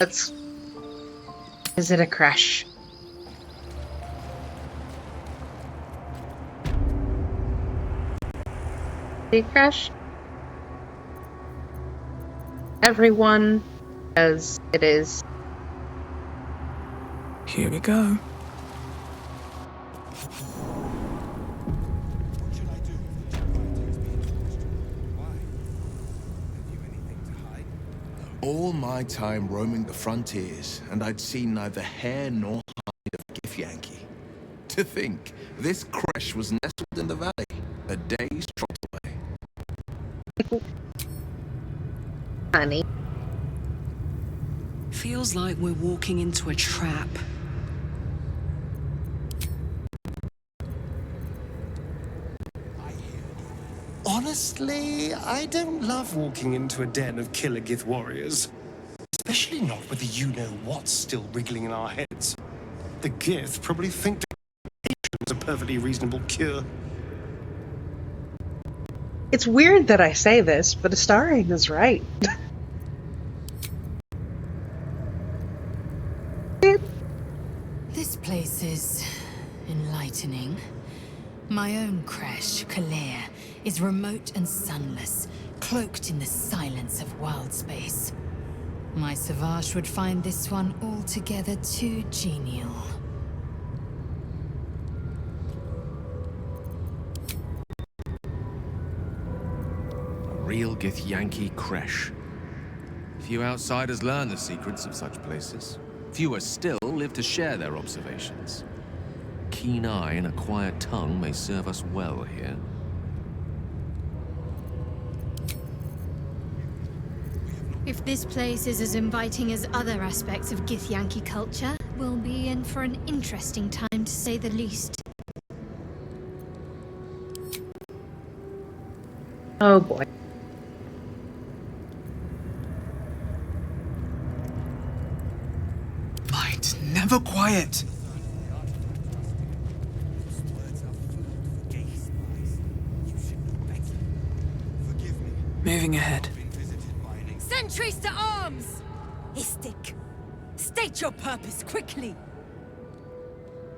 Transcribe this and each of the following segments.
Let's visit a Crech. The Crech? Everyone, as it is. Here we go. What should I do if the Jedi takes me into question? Why? Have you anything to hide? All my time roaming the frontiers, and I'd seen neither hair nor hide of Githyanki. To think, this Crech was nestled in the valley, a day's trot away. Honey. Feels like we're walking into a trap. Honestly, I don't love walking into a den of killer Gith warriors. Especially not with the you-know-what's still wriggling in our heads. The Gith probably think is a perfectly reasonable cure. It's weird that I say this, but Astarion is right. This place is enlightening. My own Crech, Kalair, is remote and sunless, cloaked in the silence of wild space. My Savage would find this one altogether too genial. A real Githyanki Crech. Few outsiders learn the secrets of such places. Fewer still live to share their observations. Keen eye and a quiet tongue may serve us well here. If this place is as inviting as other aspects of Githyanki culture, we'll be in for an interesting time to say the least. Oh boy. Light, never quiet. Moving ahead. Sentries to arms! Istik, state your purpose quickly.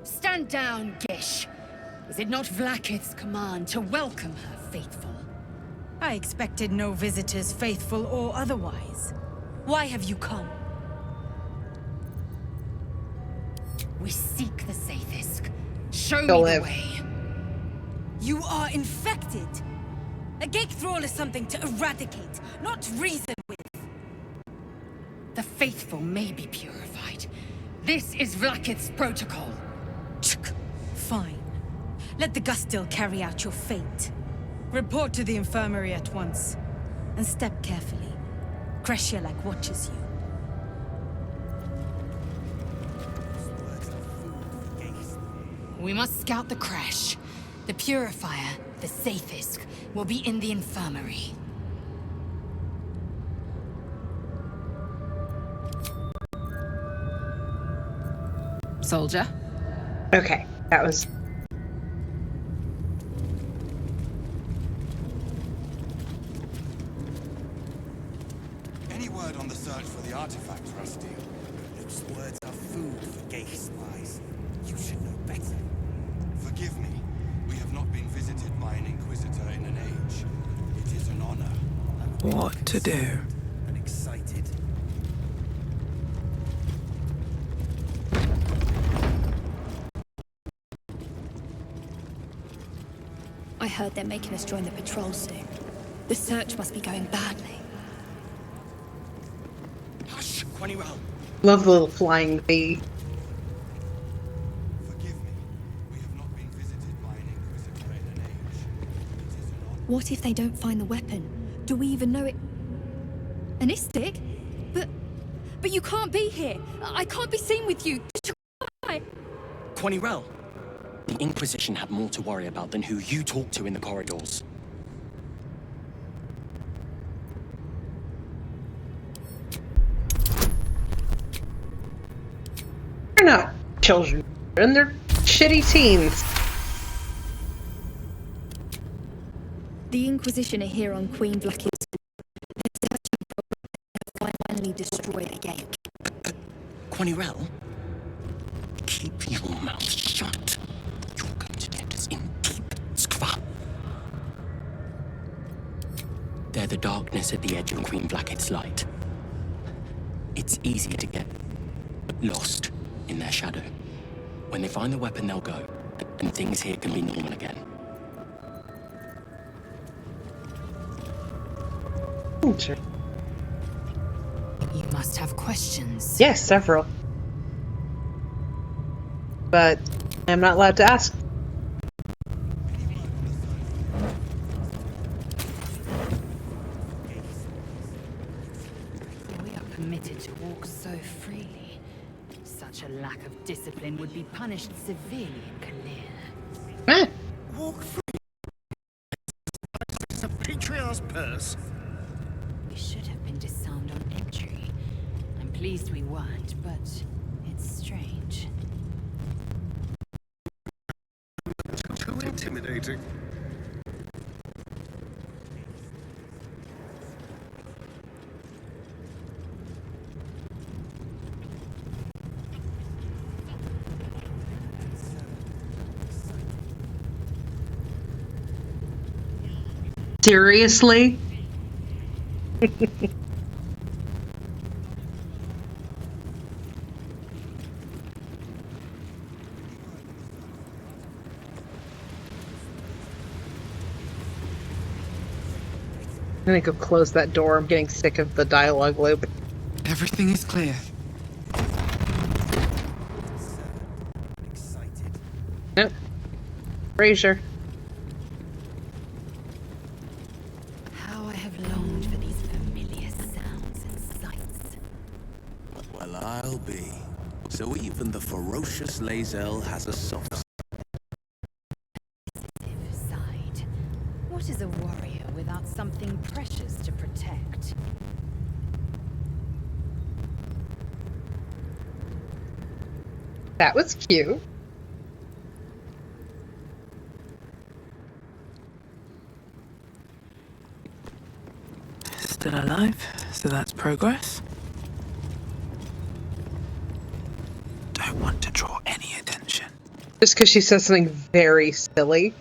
Stand down, Gish. Is it not Vlaakith's command to welcome her faithful? I expected no visitors, faithful or otherwise. Why have you come? We seek the Safeist. Show me Go the live. way. You are infected. A gate thrall is something to eradicate, not reason with. The faithful may be purified. This is Vlaakith's protocol. Fine. Let the Gustil carry out your fate. Report to the infirmary at once. And step carefully. Crech watches you. We must scout the Crech. The Purifier, the Safest, will be in the infirmary. Soldier. Okay, that was... Any word on the search for the artifact, Rusty? Those words are food for gay spies. You should know better. Forgive me. We have not been visited by an Inquisitor in an age. It is an honor. I would be What to do? and excited. I heard they're making us join the patrol soon. The search must be going badly. Hush, Quanirel. Love the little flying bee. Forgive me. We have not been visited by an Inquisitor in an age. It is an honor. What if they don't find the weapon? Do we even know it? An Istik? But you can't be here. I can't be seen with you. Quanirel. The Inquisition have more to worry about than who you talk to in the corridors. They're not children, they're shitty teens. The Inquisition are here on Queen Vlaakith's. They're searching for a weapon to finally destroy the gate. Quanirel, keep your mouth shut. You're going to get us in deep, Skva. They're the darkness at the edge of Queen Blackhead's light. It's easier to get lost in their shadow. When they find the weapon, they'll go, and things here can be normal again. Sure. You must have questions. Yes, several. But I'm not allowed to ask. We are permitted to walk so freely. Such a lack of discipline would be punished severely in Kalir. Walk free. It's a patriarch's purse. We should have been disarmed on entry. I'm pleased we weren't, but it's strange. Too intimidating. Seriously? I'm gonna go close that door. I'm getting sick of the dialogue loop. Everything is clear. Nope. Fraser. How I have longed for these familiar sounds and sights. Well, I'll be. So even the ferocious Lae'zel has a soft Side. What is a warrior without something precious to protect? That was cute. Still alive, so that's progress. Don't want to draw any attention. Just because she says something very silly.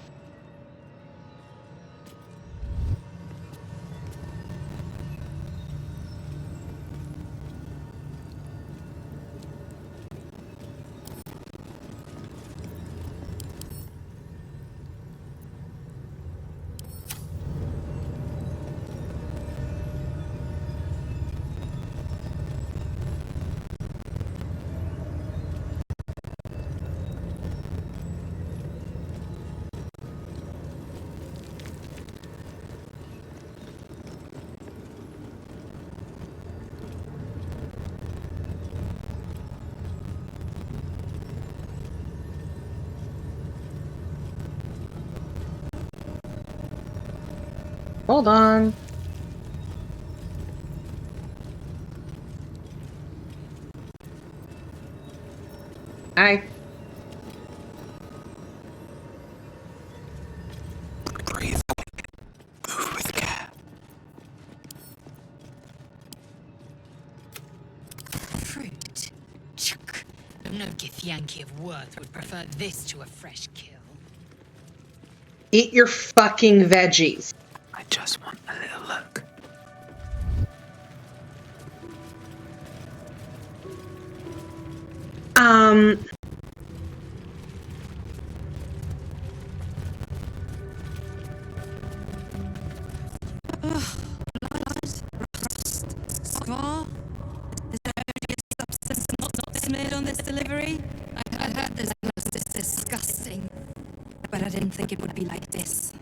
Hold on. Hi. Breathe. Move with care. Fruit. Chuk. No Githyanki of worth would prefer this to a fresh kill. Eat your fucking veggies. I just want a little look. Skvar? Is there only a substance not smeared on this delivery? I heard this is disgusting, but I didn't think it would be like this.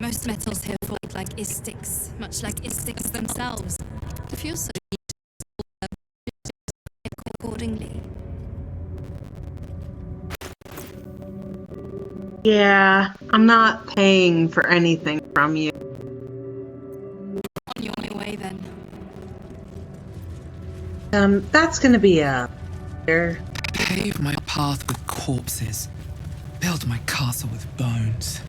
Most metals here fall like istics, much like istics themselves. If you're so accordingly. Yeah, I'm not paying for anything from you. On your way then. That's gonna be a... Pave my path with corpses. Build my castle with bones.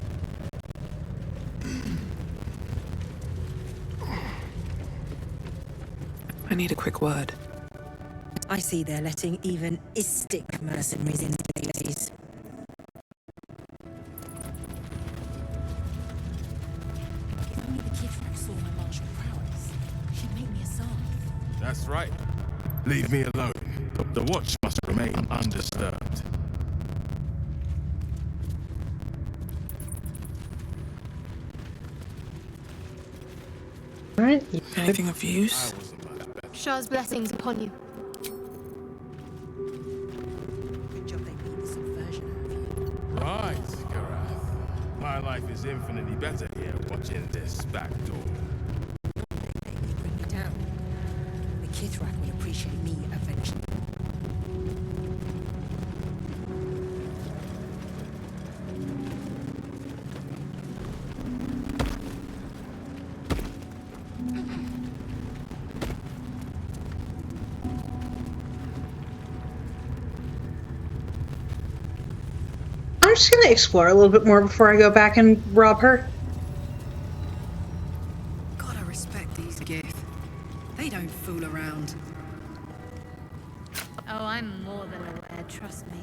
I need a quick word. I see they're letting even Istic mercenaries in days. If only the Kithrak saw my martial prowess, she'd make me a scythe. That's right. Leave me alone. The watch must remain undisturbed. Alright. Anything of use? Shah's blessings upon you. Good job they beat the subversion out of you. Right, Garath. My life is infinitely better here watching this back door. They bring me down. The Kithrak will appreciate me eventually. I'm just gonna explore a little bit more before I go back and rob her. Gotta respect these Gith. They don't fool around. Oh, I'm more than aware, trust me.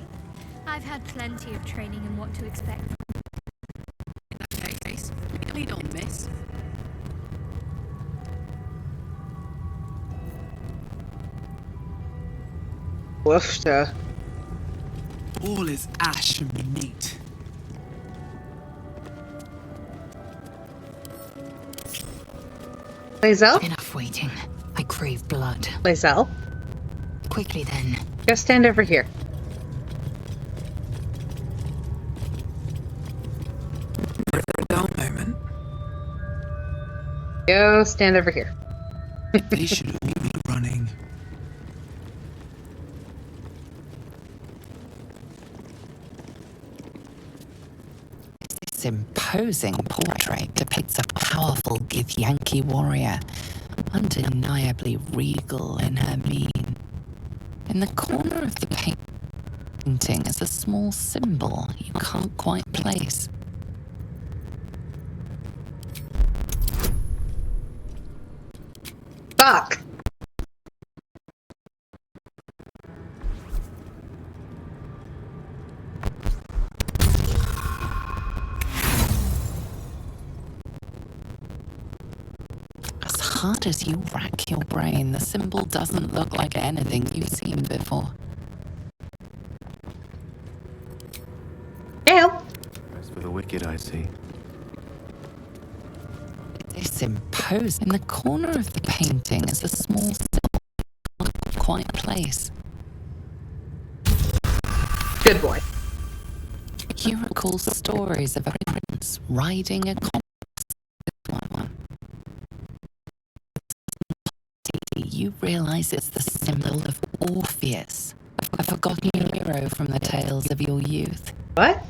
I've had plenty of training in what to expect. In that case, lead on, miss. Woofta. All is ash and neat. Lae'zel? Enough waiting. I crave blood. Lae'zel? Quickly then. Go stand over here. For a dull moment, Go stand over here. they should all be running. This imposing portrait depicts a powerful Githyanki warrior, undeniably regal in her mien. In the corner of the painting is a small symbol you can't quite place. Fuck! As hard as you rack your brain, the symbol doesn't look like anything you've seen before. Gale! As for the wicked, I see. This imposing. In the corner of the painting is a small symbol you can't quite place. Good boy. You recall stories of a prince riding a comet. You realize it's the symbol of Orpheus, a forgotten hero from the tales of your youth. What?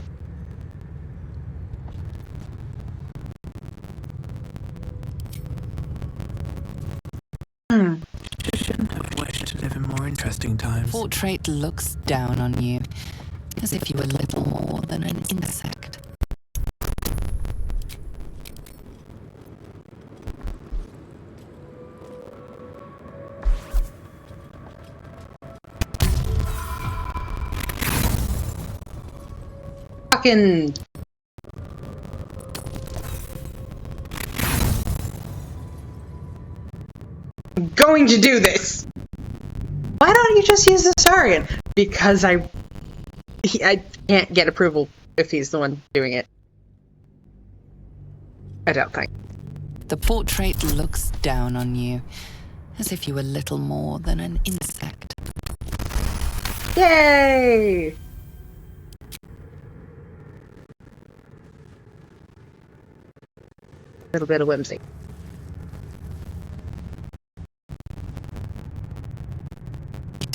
Shouldn't have wished to live in more interesting times. Portrait looks down on you, as if you were little more than an insect. Fucking... I'm going to do this! Why don't you just use the Saurian? Because I can't get approval if he's the one doing it. I don't think. The portrait looks down on you, as if you were little more than an insect. Yay! Little bit of whimsy.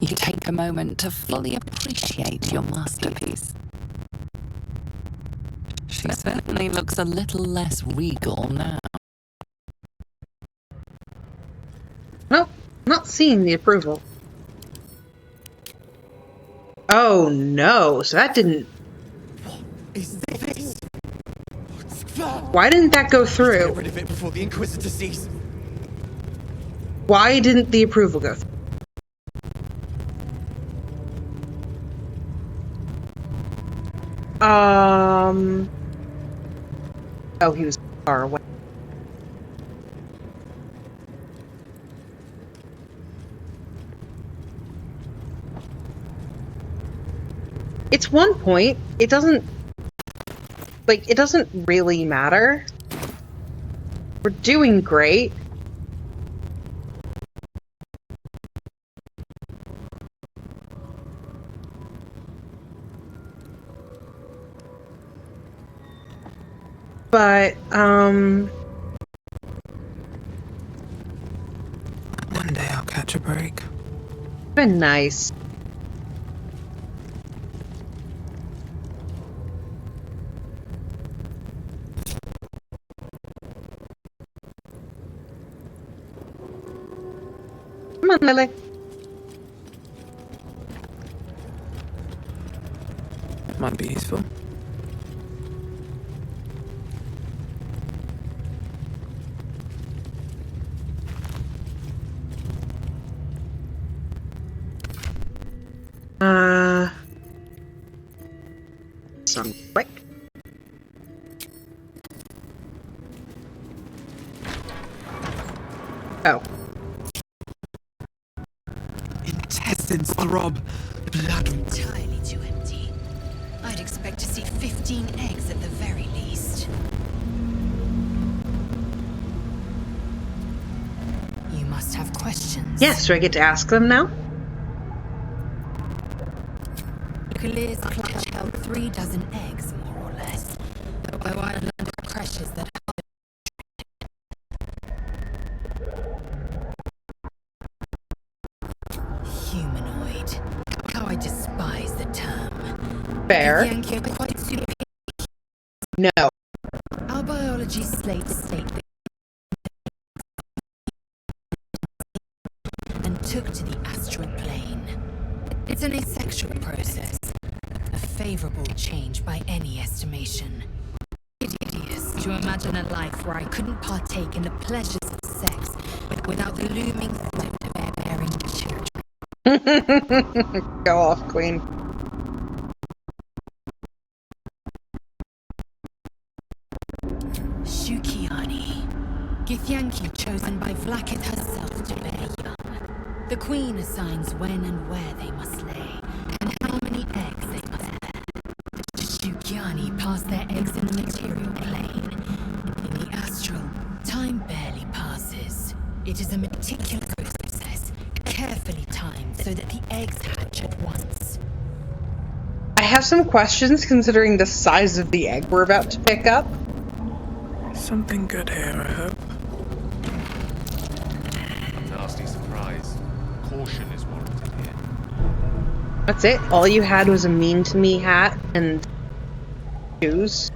You take a moment to fully appreciate your masterpiece. She certainly looks a little less regal now. Nope, not seeing the approval. Oh no, so that didn't... Is this? Why didn't that go through? Get rid of it before the Inquisitor sees. Why didn't the approval go through? Oh, he was far away. It's 1 point. It doesn't really matter. We're doing great. But, One day I'll catch a break. been nice. Come on, Lily. Might be useful. Some quick. Oh. Intestines throb. Blood. Entirely too empty. I'd expect to see 15 eggs at the very least. You must have questions. Yes, do I get to ask them now? Kalir's clutch held 3 dozen eggs, more or less. Though I learned of crashes that humanoid. How I despise the term. Fair. Yankee are quite superior. No. Our biology slates state that and took to the astral plane. It's an asexual process. A favorable change by any estimation. Hideous to imagine a life where I couldn't partake in the pleasures of sex without the looming threat of bearing children. Go off, Queen. Shukiani. Githyanki chosen by Vlaakith herself to bear young. The Queen assigns when and where they must lay, and how many eggs they must bear. The Shukiani pass their eggs in the material plane. In the astral, time barely passes. It is a meticulous process, carefully timed so that the eggs hatch at once. I have some questions considering the size of the egg we're about to pick up. Something good here, I hope. A nasty surprise. Caution is warranted here. That's it? All you had was a mean-to-me hat and shoes?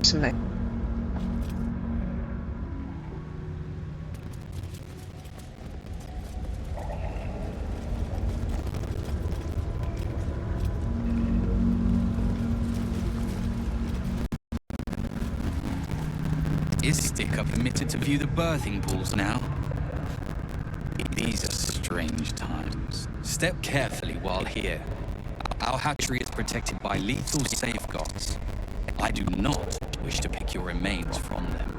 Something. Istik are permitted to view the birthing pools now. These are strange times. Step carefully while here. Our hatchery is protected by lethal safeguards. I do not wish to pick your remains from them.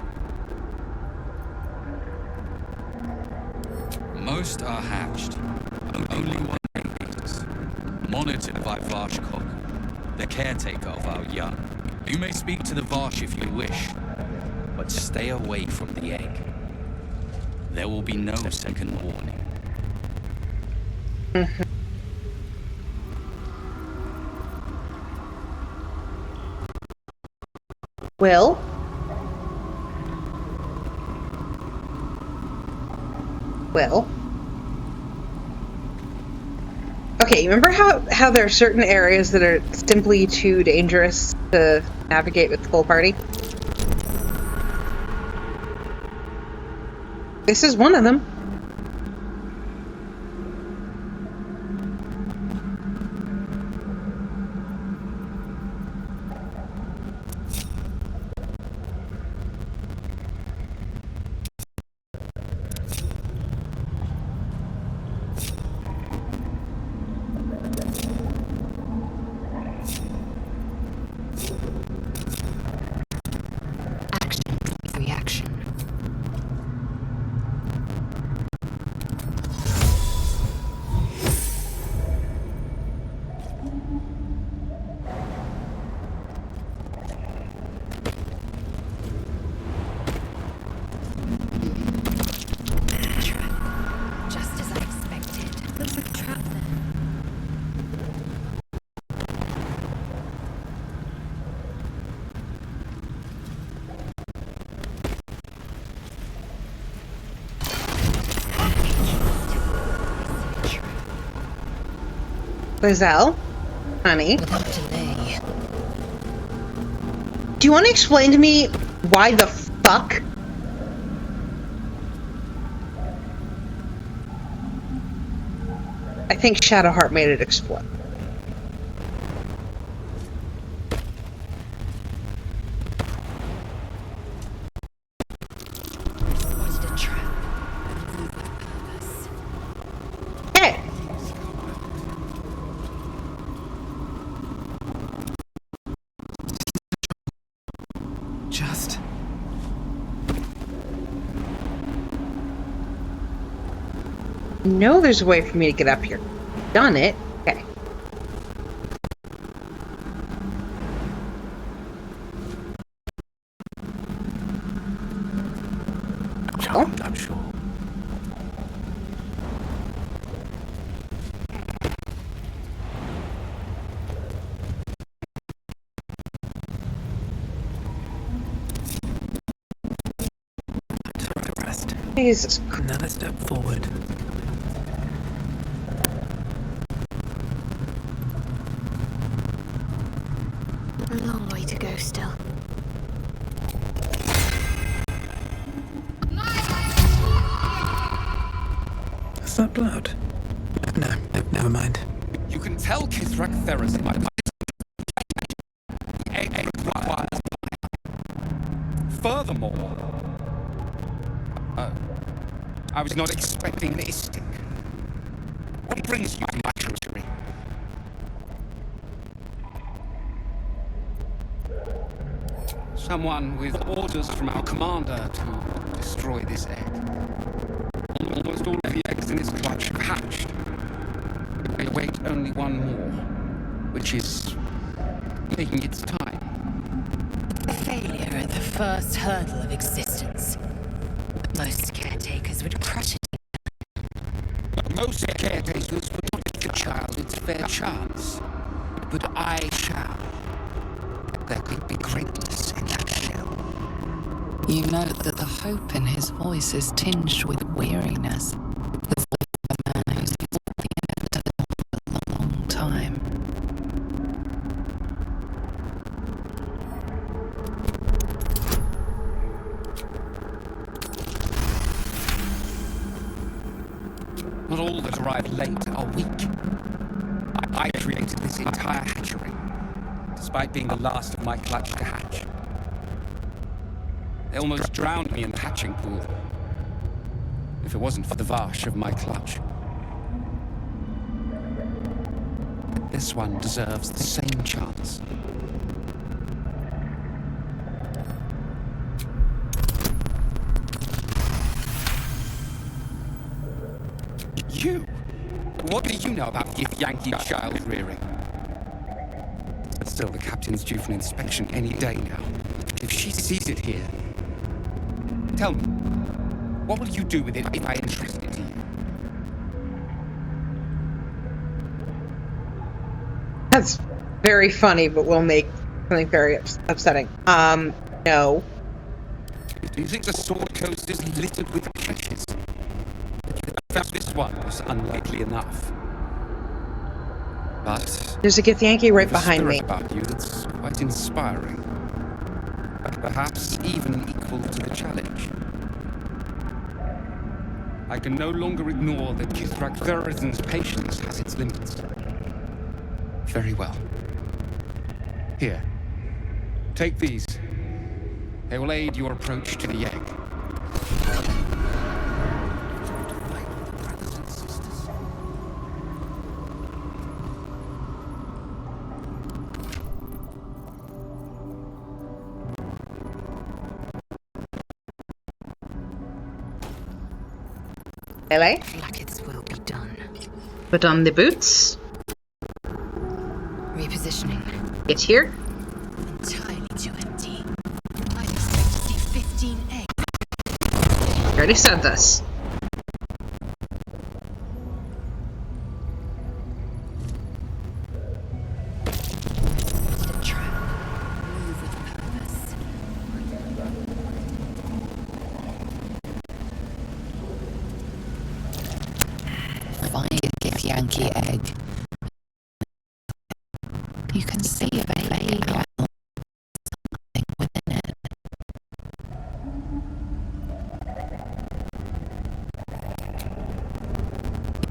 Most are hatched. Only one remains. Monitored by Varshkog, the caretaker of our young. You may speak to the Varsh if you wish, but stay away from the egg. There will be no second warning. Will? Will? Okay, remember how there are certain areas that are simply too dangerous to navigate with the full party? This is one of them. Lae'zel, honey, Without delay. do you want to explain to me why the fuck? I think Shadowheart made it explode. Spotted a trap. Move with purpose. Hey! Just... No, there's a way for me to get up here. Done it. Okay. I'm sure. Rest. Jesus. Another step forward. A long way to go still. Is that blood? No, never mind. You can tell Kithrak Therazin my egg requires fire. Furthermore... Oh. I was not expecting an istic. What brings you to my country? Someone with orders from our commander to destroy this egg. Almost all of the eggs in its clutch have hatched. I await only one more, which is taking its time. Failure at the first hurdle of existence. Most caretakers would crush it. Most caretakers would not give a child its fair chance. But I shall. There could be greatness in that shell. You note that the hope in his voice is tinged with weariness. The voice of a man who's been at the end of it for a long time. Not all that arrive late are weak. I created this entire hatchery, despite being the last of my clutch to hatch. They almost drowned me in the hatching pool, if it wasn't for the Varsh of my clutch. This one deserves the same chance. You? What do you know about Githyanki child rearing? But still, the captain's due for an inspection any day now. If she sees it here, tell me, what will you do with it if I entrust it to you? That's very funny, but will make something very upsetting. No. Do you think the Sword Coast is littered with caches? I found this one was unlikely enough. But there's a Githyanki right behind me. About you that's quite inspiring. But perhaps even equal to the challenge. I can no longer ignore that Kithrak Therazin's patience has its limits. Very well. Here. Take these. They will aid your approach to the egg. Hello? Blackets will be done. Put on the boots. Repositioning. Get here. Entirely too empty. I'd expect to see 15 eggs. I already said this. The trap. Move with purpose. Find a Githyanki egg. You can see a baby owl, something within it.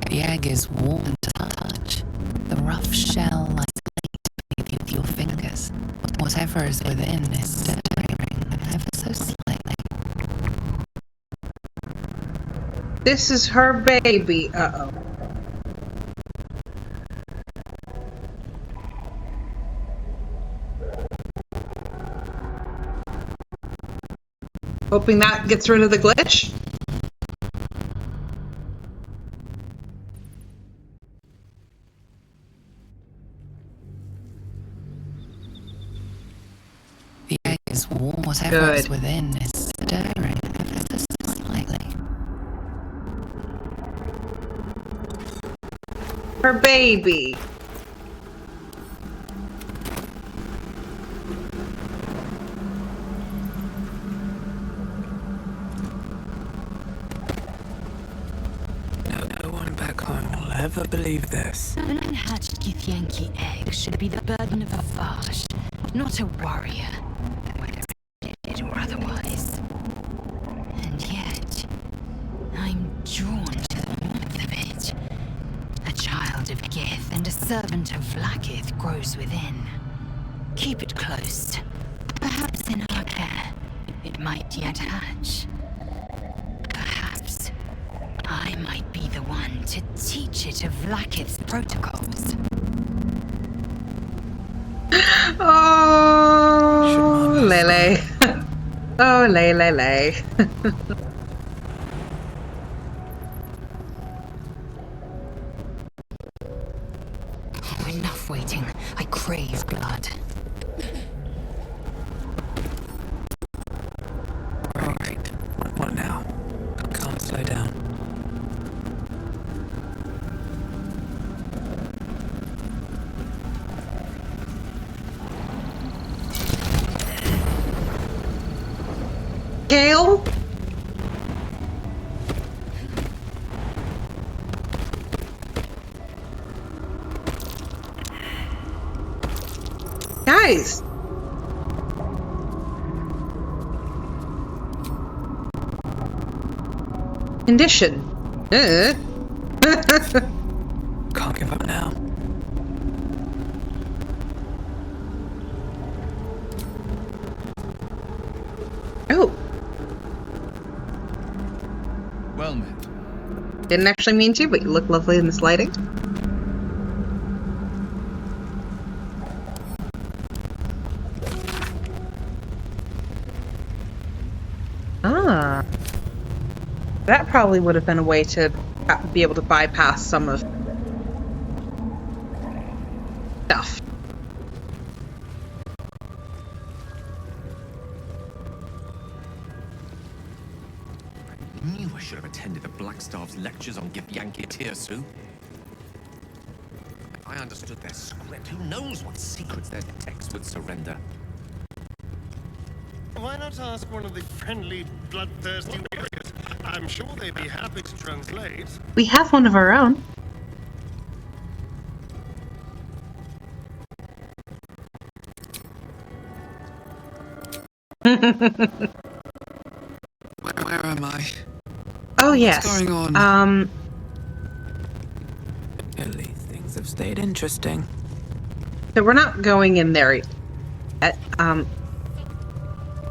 The egg is warm to touch. The rough shell lies beneath your fingers. Whatever is within is stirring ever so slightly. This is her baby. Uh-oh. Hoping that gets rid of the glitch. The egg is warm. Whatever is within is stirring ever so slightly. Her baby. No one back home will ever believe this. An unhatched Githyanki egg should be the burden of a Vash, not a warrior, whether it or otherwise. And yet, I'm drawn to the warmth of it. A child of Gith and a servant of Vlaakith grows within. Keep it close. Perhaps in our care, it might yet hatch. Perhaps I might be the one to teach it of Vlaakith's protocols. Oh, Lele. Oh, Lele. Enough waiting. I crave blood. Right. What now? I can't slow down. Gale? Guys! Condition. Can't give up now. Oh. Well met. Didn't actually mean to, but you look lovely in this lighting. Ah. That probably would have been a way to be able to bypass some of stuff. I knew I should have attended the Blackstaff's lectures on Githyanki Tirsu. If I understood their script, who knows what secrets their text would surrender. Why not ask one of the friendly, bloodthirsty warriors? I'm sure they'd be happy to translate. We have one of our own. Where am I? Oh yes. What's going on? At least things have stayed interesting. So we're not going in there yet.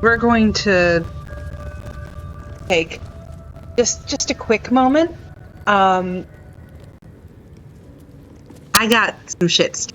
We're going to take just a quick moment. I got some shit.